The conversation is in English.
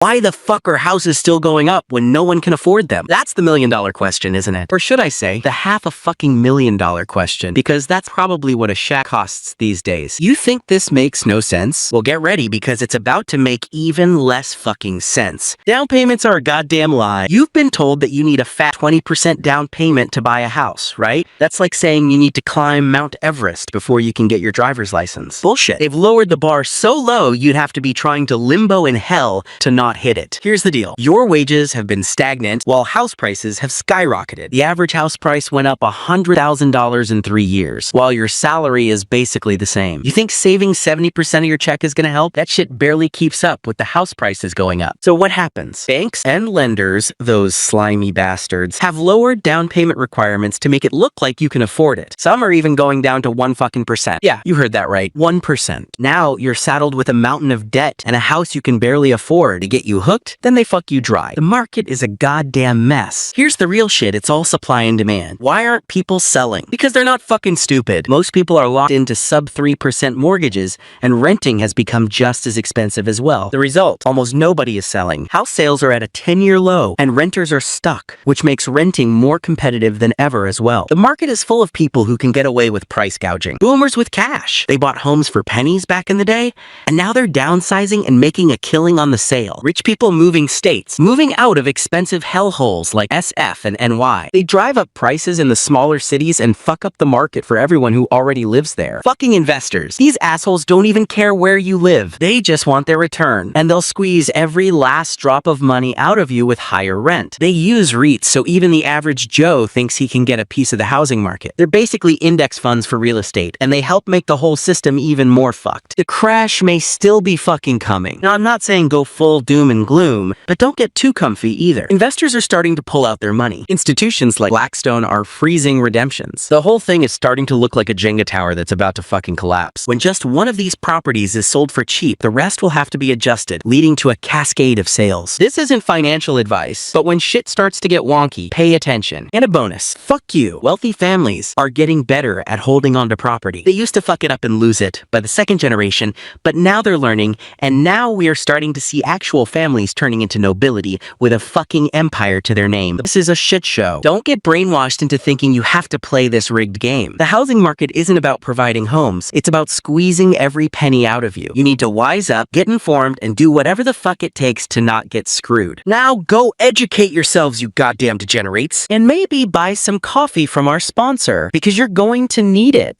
Why the fuck are houses still going up when no one can afford them? That's the million-dollar question, isn't it? Or should I say, the half-a-fucking-million-dollar question, because that's probably what a shack costs these days. You think this makes no sense? Well, get ready, because it's about to make even less fucking sense. Down payments are a goddamn lie. You've been told that you need a fat 20% down payment to buy a house, right? That's like saying you need to climb Mount Everest before you can get your driver's license. Bullshit. They've lowered the bar so low you'd have to be trying to limbo in hell to not hit it. Here's the deal. Your wages have been stagnant while house prices have skyrocketed. The average house price went up $100,000 in 3 years, while your salary is basically the same. You think saving 70% of your check is gonna help? That shit barely keeps up with the house prices going up. So what happens? Banks and lenders, those slimy bastards, have lowered down payment requirements to make it look like you can afford it. Some are even going down to 1%. Yeah, you heard that right. 1%. Now you're saddled with a mountain of debt and a house you can barely afford. To get you hooked, then they fuck you dry. The market is a goddamn mess. Here's the real shit, it's all supply and demand. Why aren't people selling? Because they're not fucking stupid. Most people are locked into sub 3% mortgages, and renting has become just as expensive as well. The result, almost nobody is selling. House sales are at a 10-year low, and renters are stuck, which makes renting more competitive than ever as well. The market is full of people who can get away with price gouging. Boomers with cash. They bought homes for pennies back in the day, and now they're downsizing and making a killing on the sale. Rich people moving states, moving out of expensive hellholes like SF and NY. They drive up prices in the smaller cities and fuck up the market for everyone who already lives there. Fucking investors. These assholes don't even care where you live. They just want their return, and they'll squeeze every last drop of money out of you with higher rent. They use REITs so even the average Joe thinks he can get a piece of the housing market. They're basically index funds for real estate, and they help make the whole system even more fucked. The crash may still be fucking coming. Now, I'm not saying go full doom and gloom, but don't get too comfy either. Investors are starting to pull out their money. Institutions like Blackstone are freezing redemptions. The whole thing is starting to look like a Jenga tower that's about to fucking collapse. When just one of these properties is sold for cheap, the rest will have to be adjusted, leading to a cascade of sales. This isn't financial advice, but when shit starts to get wonky, pay attention. And a bonus, fuck you. Wealthy families are getting better at holding on to property. They used to fuck it up and lose it by the second generation, but now they're learning, and now we are starting to see actual families turning into nobility with a fucking empire to their name. This is a shit show. Don't get brainwashed into thinking you have to play this rigged game. The housing market isn't about providing homes. It's about squeezing every penny out of you. You need to wise up, get informed, and do whatever the fuck it takes to not get screwed. Now go educate yourselves, you goddamn degenerates, and maybe buy some coffee from our sponsor, because you're going to need it.